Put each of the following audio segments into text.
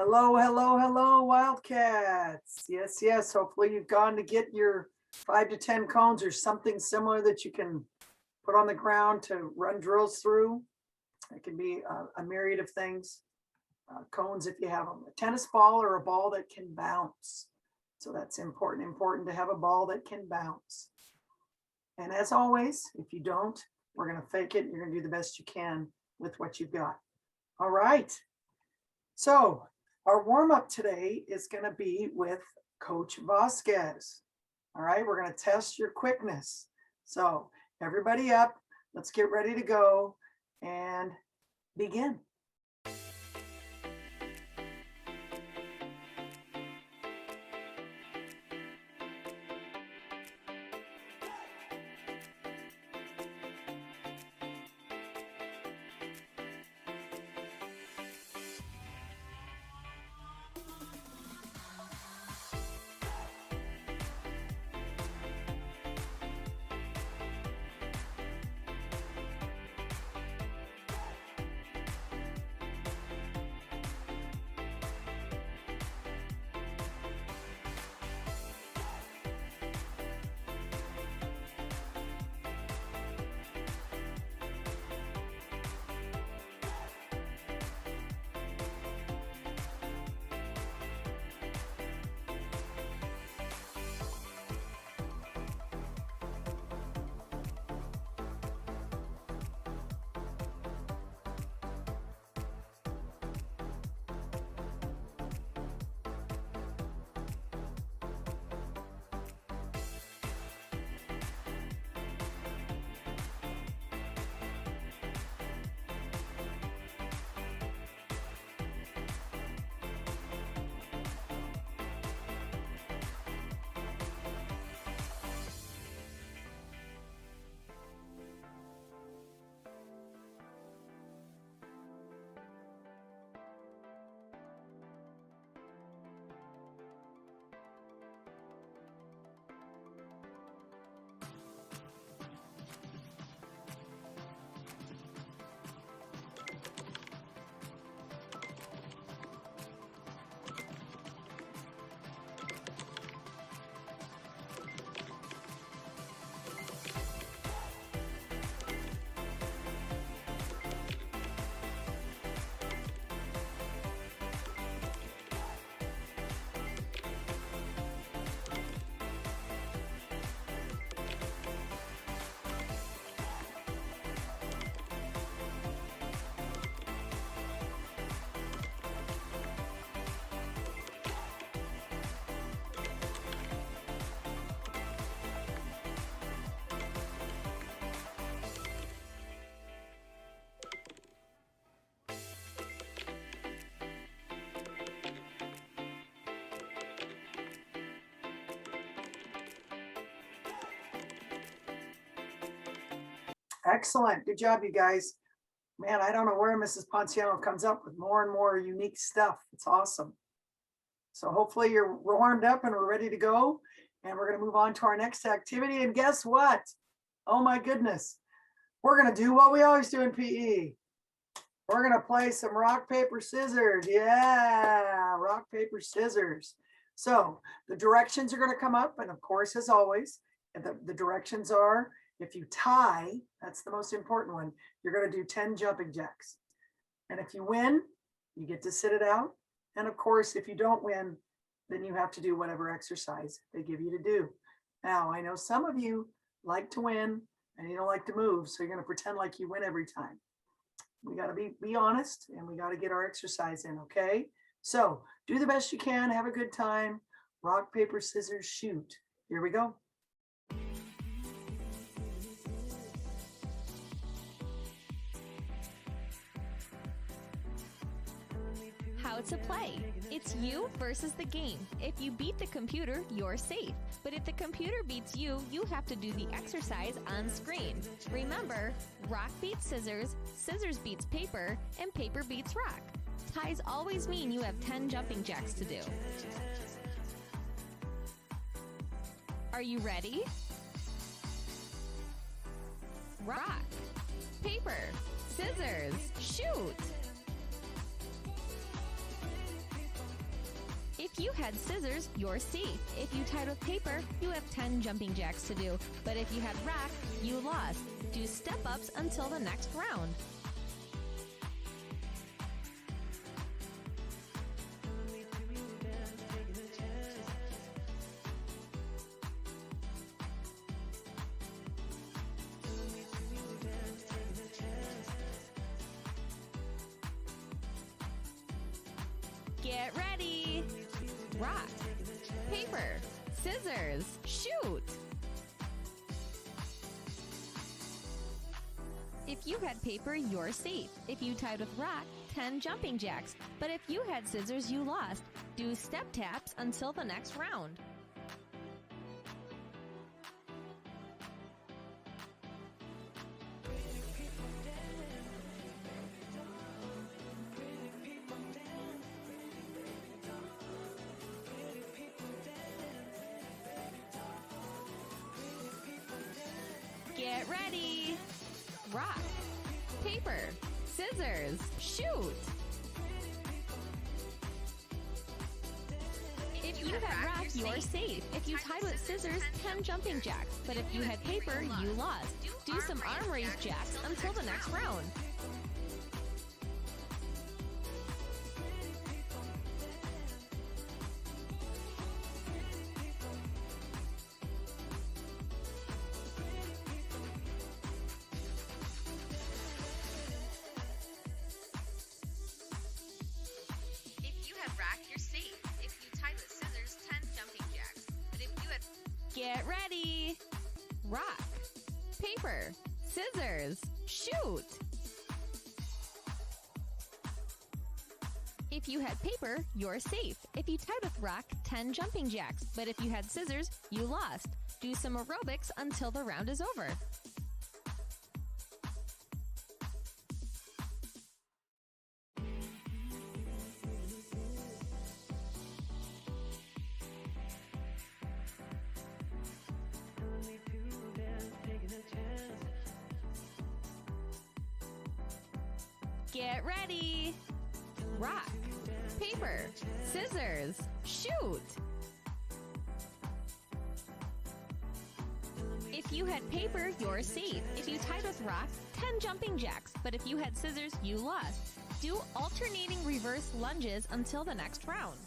Hello, hello, hello, Wildcats. Yes, yes. Hopefully you've gone to get your 5 to 10 cones or something similar that you can put on the ground to run drills through. It can be a myriad of things. Cones if you have them. A tennis ball or a ball that can bounce. So that's important to have a ball that can bounce. And as always, if you don't, we're going to fake it. You're going to do the best you can with what you've got. All right. So our warm up today is going to be with Coach Vasquez. All right, we're going to test your quickness. So everybody up, let's get ready to go and begin. Excellent. Good job, you guys. Man, I don't know where Mrs. Ponciano comes up with more and more unique stuff. It's awesome. So hopefully you're warmed up and we're ready to go. And we're going to move on to our next activity. And guess what? Oh my goodness. We're going to do what we always do in PE. We're going to play some rock, paper, scissors. Yeah, rock, paper, scissors. So the directions are going to come up. And of course, as always, the directions are, if you tie, that's the most important one, you're going to do 10 jumping jacks. And if you win, you get to sit it out. And of course, if you don't win, then you have to do whatever exercise they give you to do. Now, I know some of you like to win and you don't like to move, so you're going to pretend like you win every time. We got to be honest and we got to get our exercise in, okay? So do the best you can, have a good time. Rock, paper, scissors, shoot. Here we go. How to play. It's you versus the game. If you beat the computer, you're safe. But if the computer beats you, you have to do the exercise on screen. Remember, rock beats scissors, scissors beats paper, and paper beats rock. Ties always mean you have 10 jumping jacks to do. Are you ready? Rock, paper, scissors, shoot! If you had scissors, you're safe. If you tied with paper, you have 10 jumping jacks to do. But if you had rock, you lost. Do step-ups until the next round. Get ready! Rock, paper, scissors, shoot! If you had paper, you're safe. If you tied with rock, 10 jumping jacks. But if you had scissors, you lost. Do step taps until the next round. Get ready! Rock, paper, scissors, shoot! If you had rock, you're safe. If you tied with scissors, 10 jumping jacks. But if you had paper, you lost. Do some arm raise jacks until the next round. Rock, you're safe. If you tied with scissors, 10 jumping jacks. But if you had... Get ready! Rock, paper, scissors, shoot! If you had paper, you're safe. If you tied with rock, 10 jumping jacks. But if you had scissors, you lost. Do some aerobics until the round is over. Get ready! Rock, paper, scissors, shoot! If you had paper, you're safe. If you tied with rock, 10 jumping jacks. But if you had scissors, you lost. Do alternating reverse lunges until the next round.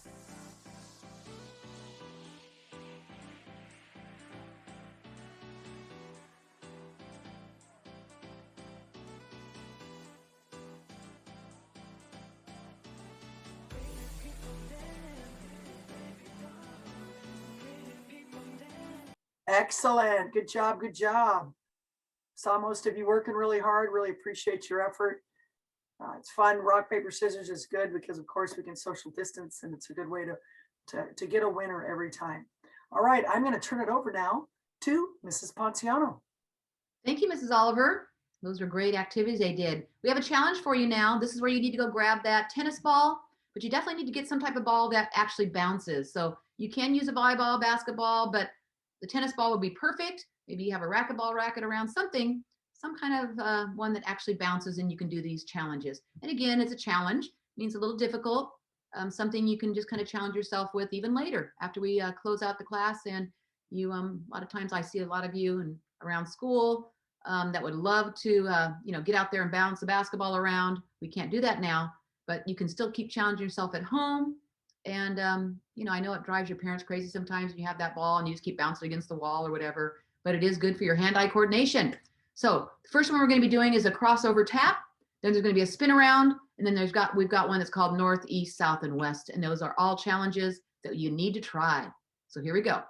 Excellent. Good job. Good job. Saw most of you working really hard. Really appreciate your effort. It's fun. Rock, paper, scissors is good because, of course, we can social distance, and it's a good way to get a winner every time. All right. I'm going to turn it over now to Mrs. Ponciano. Thank you, Mrs. Oliver. Those are great activities they did. We have a challenge for you now. This is where you need to go grab that tennis ball, but you definitely need to get some type of ball that actually bounces. So you can use a volleyball, basketball, but the tennis ball would be perfect. Maybe you have a racquetball racket around, something, some kind of one that actually bounces, and you can do these challenges. And again, it's a challenge. It means a little difficult, something you can just kind of challenge yourself with even later after we close out the class. And you, a lot of times I see a lot of you and around school that would love to, get out there and bounce the basketball around. We can't do that now, but you can still keep challenging yourself at home. And, I know it drives your parents crazy sometimes when you have that ball and you just keep bouncing against the wall or whatever, but it is good for your hand-eye coordination. So the first one we're going to be doing is a crossover tap. Then there's going to be a spin around. And then we've got one that's called north, east, south, and west. And those are all challenges that you need to try. So here we go.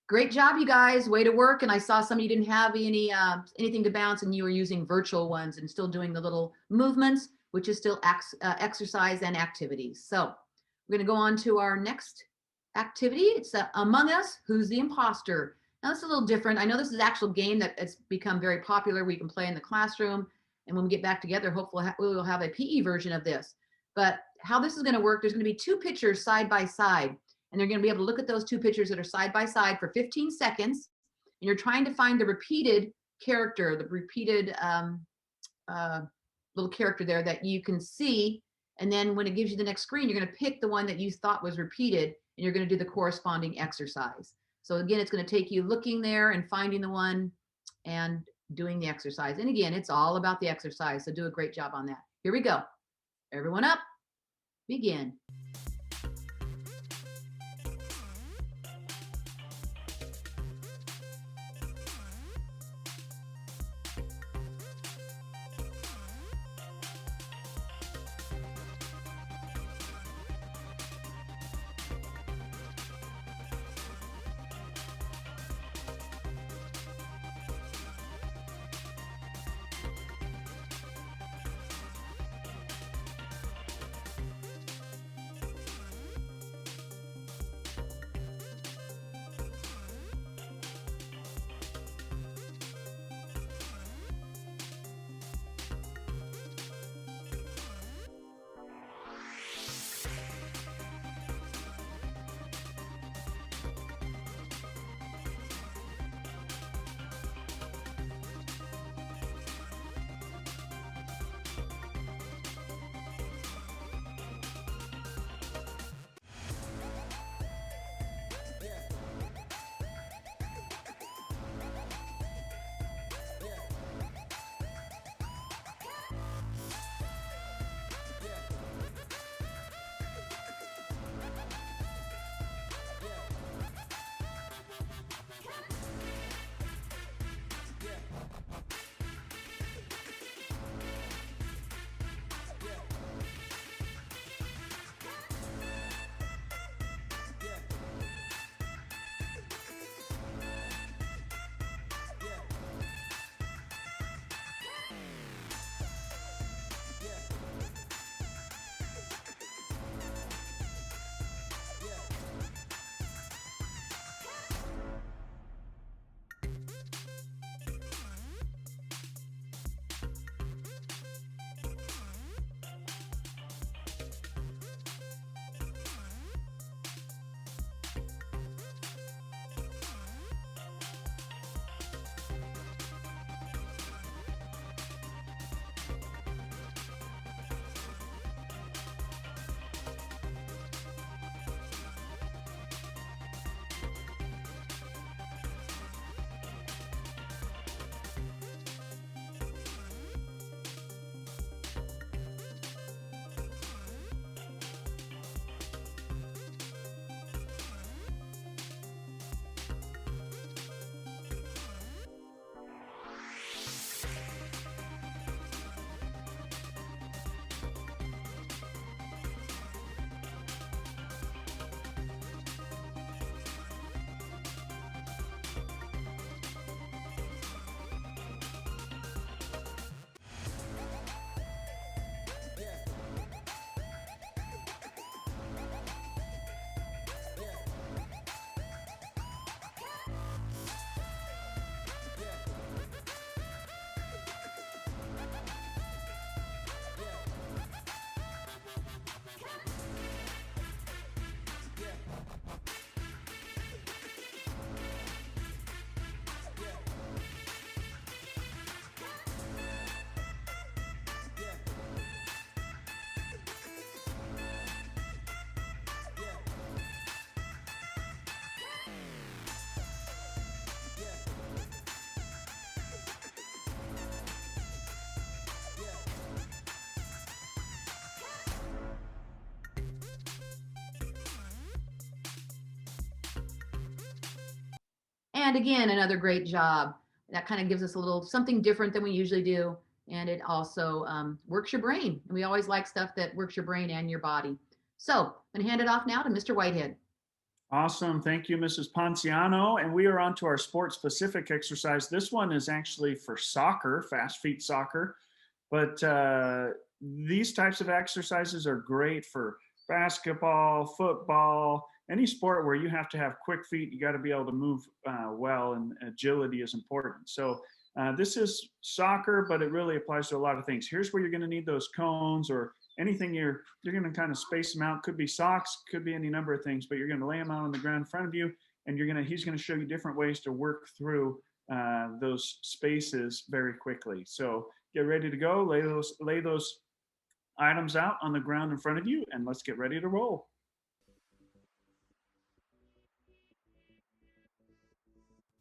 Great job, you guys. Way to work. And I saw some of you didn't have anything to bounce, and you were using virtual ones and still doing the little movements, which is still exercise and activities. So we're going to go on to our next activity. It's Among Us, Who's the Imposter? Now, this is a little different. I know this is an actual game that has become very popular. We can play in the classroom. And when we get back together, hopefully we will have a PE version of this. But how this is going to work, there's going to be two pictures side by side. And they're going to be able to look at those two pictures that are side by side for 15 seconds. And you're trying to find the repeated character, the repeated little character there that you can see. And then when it gives you the next screen, you're going to pick the one that you thought was repeated, and you're going to do the corresponding exercise. So again, it's going to take you looking there and finding the one and doing the exercise. And again, it's all about the exercise. So do a great job on that. Here we go. Everyone up. Begin. And again, another great job. That kind of gives us a little something different than we usually do. And it also works your brain. And we always like stuff that works your brain and your body. So I'm going to hand it off now to Mr. Whitehead. Awesome. Thank you, Mrs. Ponciano. And we are on to our sport specific exercise. This one is actually for soccer, fast feet soccer. But these types of exercises are great for basketball, football, any sport where you have to have quick feet. You got to be able to move well, and agility is important. So this is soccer, but it really applies to a lot of things. Here's where you're going to need those cones or anything you're going to kind of space them out. Could be socks, could be any number of things, but you're going to lay them out on the ground in front of you, and he's going to show you different ways to work through those spaces very quickly. So get ready to go. Lay those items out on the ground in front of you, and let's get ready to roll.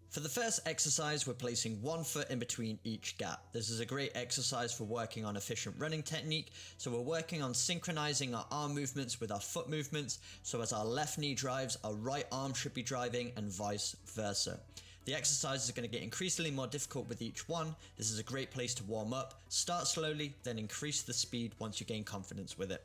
For the first exercise, we're placing 1 foot in between each gap. This is a great exercise for working on efficient running technique. So we're working on synchronizing our arm movements with our foot movements. So as our left knee drives, our right arm should be driving, and vice versa. The exercise is going to get increasingly more difficult with each one. This is a great place to warm up. Start slowly, then increase the speed once you gain confidence with it.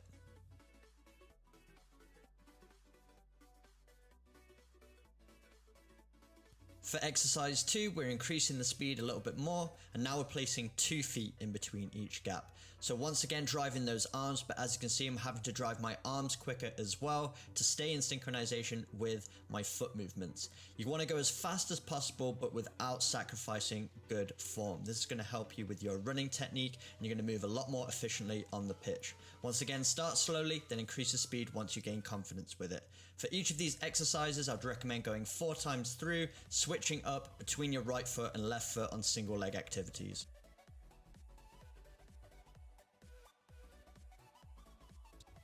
For exercise 2, we're increasing the speed a little bit more, and now we're placing 2 feet in between each gap. So once again driving those arms, but as you can see, I'm having to drive my arms quicker as well to stay in synchronization with my foot movements. You want to go as fast as possible, but without sacrificing good form. This is going to help you with your running technique, and you're going to move a lot more efficiently on the pitch. Once again, start slowly, then increase the speed once you gain confidence with it. For each of these exercises, I'd recommend going 4 times through, switching up between your right foot and left foot on single leg activities.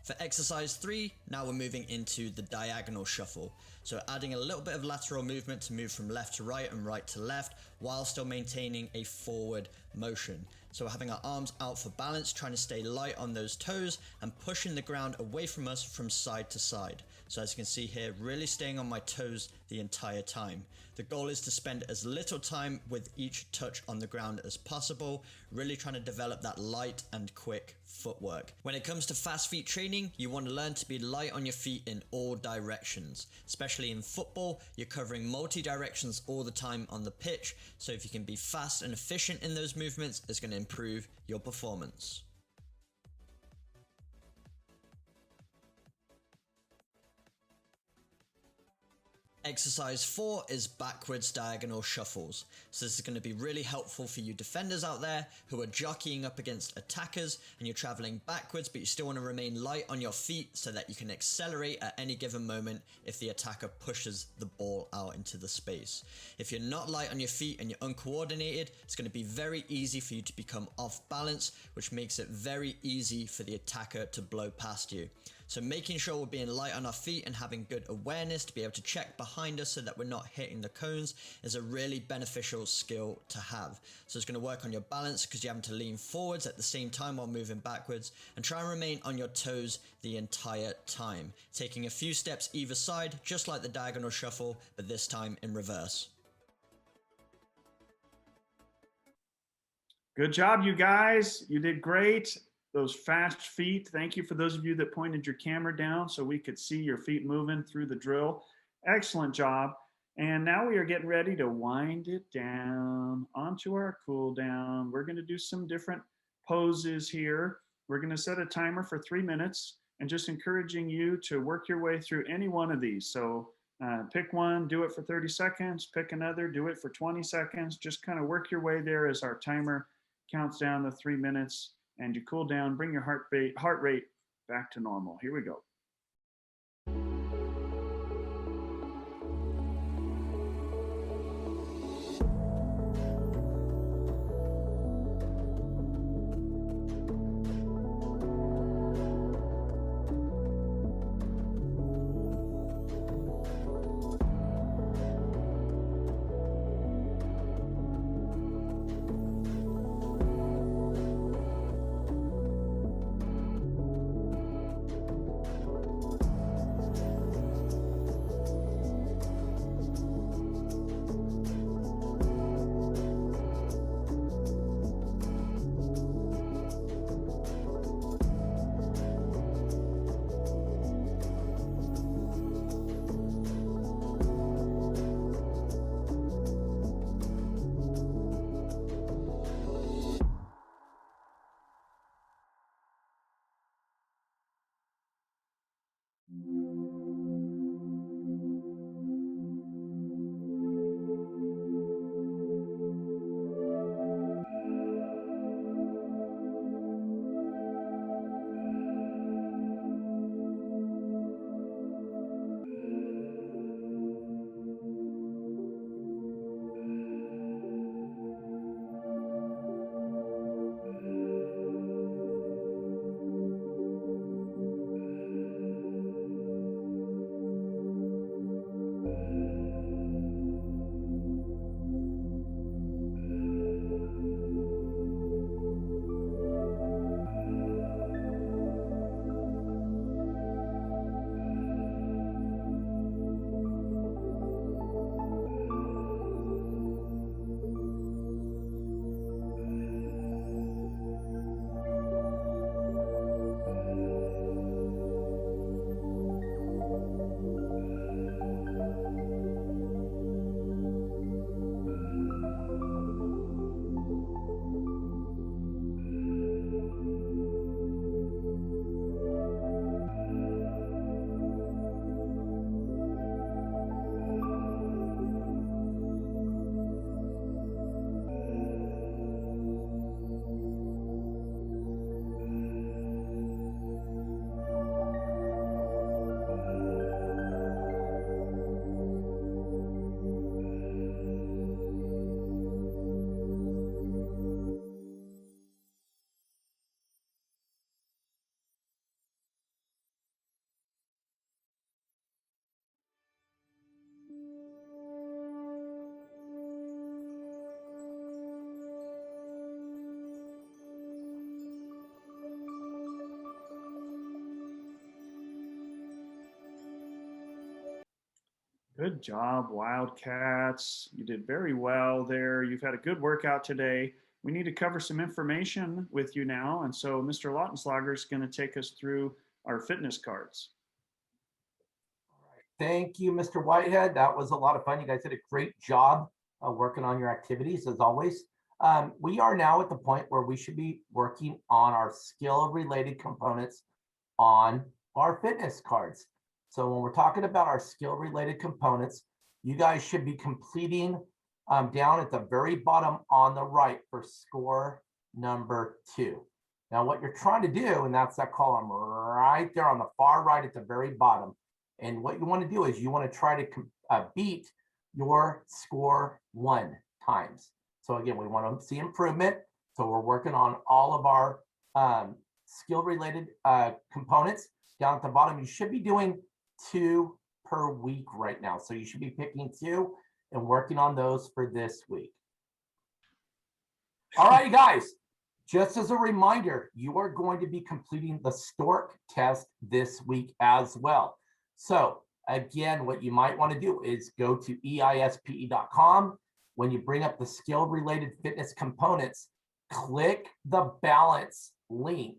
For exercise 3, now we're moving into the diagonal shuffle. So adding a little bit of lateral movement to move from left to right and right to left while still maintaining a forward motion. So we're having our arms out for balance, trying to stay light on those toes and pushing the ground away from us from side to side. So as you can see here, really staying on my toes the entire time. The goal is to spend as little time with each touch on the ground as possible, really trying to develop that light and quick footwork. When it comes to fast feet training, you want to learn to be light on your feet in all directions. Especially in football, you're covering multi-directions all the time on the pitch, so if you can be fast and efficient in those movements, it's going to improve your performance. Exercise 4 is backwards diagonal shuffles. So this is going to be really helpful for you defenders out there who are jockeying up against attackers and you're traveling backwards, but you still want to remain light on your feet so that you can accelerate at any given moment if the attacker pushes the ball out into the space. If you're not light on your feet and you're uncoordinated, it's going to be very easy for you to become off balance, which makes it very easy for the attacker to blow past you. So making sure we're being light on our feet and having good awareness to be able to check behind us so that we're not hitting the cones is a really beneficial skill to have. So it's going to work on your balance because you're having to lean forwards at the same time while moving backwards, and try and remain on your toes the entire time, taking a few steps either side, just like the diagonal shuffle, but this time in reverse. Good job, you guys. You did great. Those fast feet. Thank you for those of you that pointed your camera down so we could see your feet moving through the drill. Excellent job. And now we are getting ready to wind it down onto our cool down. We're going to do some different poses here. We're going to set a timer for 3 minutes and just encouraging you to work your way through any one of these. So pick one, do it for 30 seconds, pick another, do it for 20 seconds. Just kind of work your way there as our timer counts down to 3 minutes. And you cool down, bring your heart rate back to normal. Here we go. Good job, Wildcats. You did very well there. You've had a good workout today. We need to cover some information with you now. And so Mr. Lautenslager is going to take us through our fitness cards. Thank you, Mr. Whitehead. That was a lot of fun. You guys did a great job working on your activities as always. We are now at the point where we should be working on our skill-related components on our fitness cards. So when we're talking about our skill-related components, you guys should be completing down at the very bottom on the right for score number 2. Now what you're trying to do, and that's that column right there on the far right at the very bottom. And what you want to do is you want to try to beat your score 1 times. So again, we want to see improvement. So we're working on all of our skill-related components. Down at the bottom, you should be doing 2 per week right now. So you should be picking 2 and working on those for this week. All right, you guys, just as a reminder, you are going to be completing the Stork test this week as well. So again, what you might want to do is go to eispe.com. When you bring up the skill-related fitness components, click the balance link,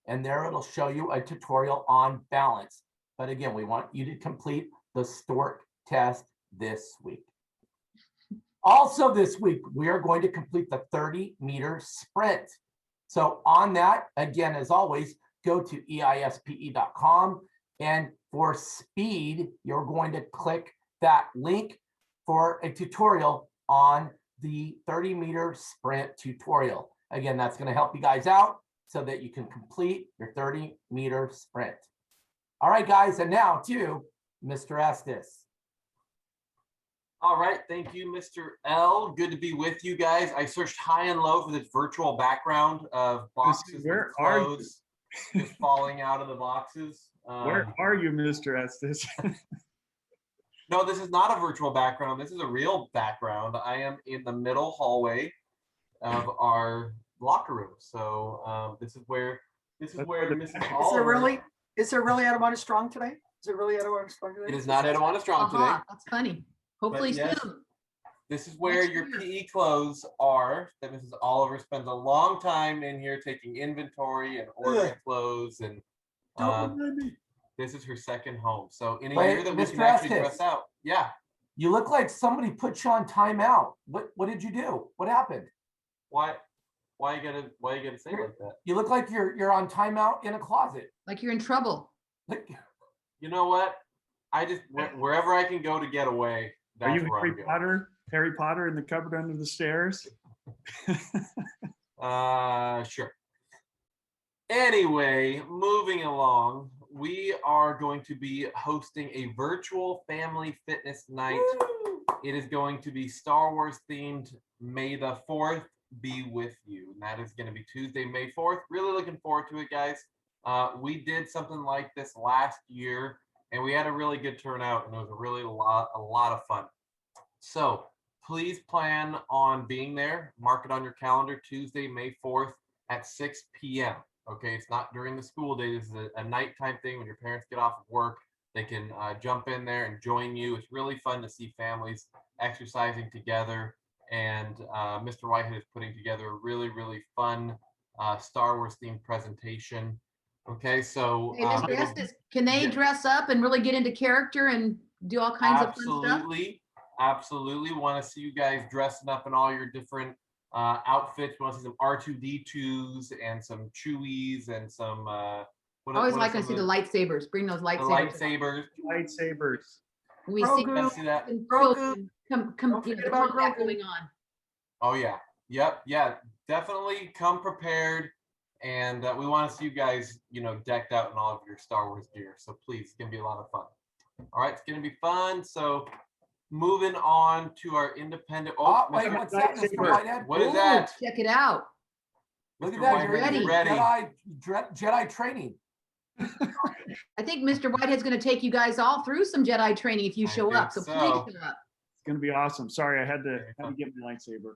and there it'll show you a tutorial on balance. But again, we want you to complete the Stork test this week. Also this week, we are going to complete the 30-meter sprint. So on that, again, as always, go to eispe.com. And for speed, you're going to click that link for a tutorial on the 30-meter sprint tutorial. Again, that's going to help you guys out so that you can complete your 30-meter sprint. All right, guys, and now to Mr. Estes. All right, thank you, Mr. L. Good to be with you guys. I searched high and low for this virtual background of boxes with clothes just falling out of the boxes. Where are you, Mr. Estes? No, this is not a virtual background. This is a real background. I am in the middle hallway of our locker room. So this is where Mrs. Oliver. Is there really Etiwanda Strong today? Is it really Etiwanda Strong today? It is not Etiwanda Strong today. That's funny. Hopefully yes, soon. This is where Next your year. PE clothes are. That Mrs. Oliver spends a long time in here taking inventory and ordering clothes, and this is her second home. So in a year that we can actually dress out. Yeah. You look like somebody put you on timeout. What did you do? What happened? Why you gotta say it like that? You look like you're on timeout in a closet. Like you're in trouble. You know what? I just wherever I can go to get away. Are That's you where I'm going. Harry Potter in the cupboard under the stairs? Sure. Anyway, moving along, we are going to be hosting a virtual family fitness night. Woo! It is going to be Star Wars themed. May the 4th be with you. And that is going to be Tuesday, May 4th. Really looking forward to it, guys. We did something like this last year, and we had a really good turnout, and it was a lot of fun. So please plan on being there. Mark it on your calendar, Tuesday, May 4th at 6 p.m. Okay, it's not during the school day. This is a nighttime thing. When your parents get off of work, they can jump in there and join you. It's really fun to see families exercising together. And Mr. Whitehead is putting together a really, really fun Star Wars themed presentation. Okay, so Hey, Mr. Estes, can they dress up and really get into character and do all kinds of fun stuff? Absolutely. Want to see you guys dressing up in all your different outfits. We want to see some R2D2s and some Chewies and some. I always like to see the lightsabers. Bring those lightsabers. Lightsabers. We see that. Going on. Oh yeah. Yep. Yeah. Definitely come prepared. And we want to see you guys, decked out in all of your Star Wars gear. So please, it's going to be a lot of fun. All right, it's going to be fun. So moving on to our independent. Oh, wait, what's that, Mr. Whitehead? What is that? Check it out. Look at Mr. that. Whitehead, You're ready. Jedi training. I think Mr. Whitehead's going to take you guys all through some Jedi training if you show up. So please show up. It's going to be awesome. Sorry, I had to get my lightsaber.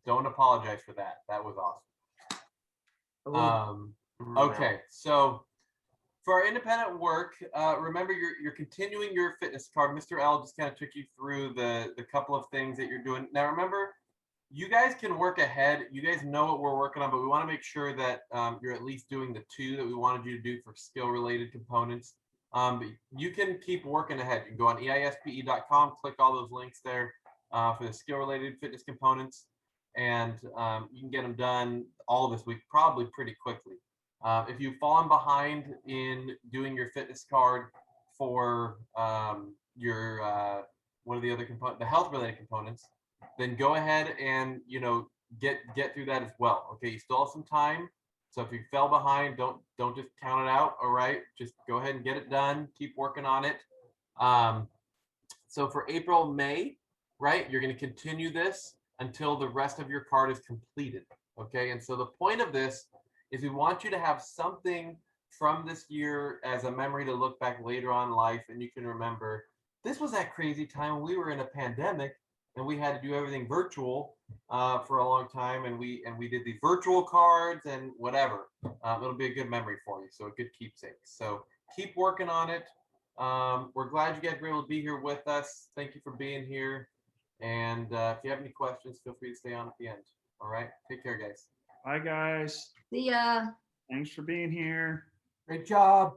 Don't apologize for that. That was awesome. Okay, so For our independent work, remember you're continuing your fitness card. Mr. L just kind of took you through the couple of things that you're doing. Now remember, you guys can work ahead. You guys know what we're working on, but we want to make sure that you're at least doing the 2 that we wanted you to do for skill-related components. But you can keep working ahead. You can go on eispe.com, click all those links there for the skill-related fitness components, and you can get them done all this week, probably pretty quickly. If you've fallen behind in doing your fitness card for your one of the other components, the health-related components, then go ahead and get through that as well. Okay, you still have some time. So if you fell behind, don't just count it out. All right, just go ahead and get it done. Keep working on it. So for April, May, right, you're going to continue this until the rest of your card is completed. Okay, and so the point of this is we want you to have something from this year as a memory to look back later on in life, and you can remember this was that crazy time when we were in a pandemic and we had to do everything virtual for a long time, and we did these virtual cards and whatever. It'll be a good memory for you, so a good keepsake. So keep working on it. We're glad you guys were able to be here with us. Thank you for being here. And if you have any questions, feel free to stay on at the end. All right, take care, guys. Bye, guys. See ya. Thanks for being here. Great job.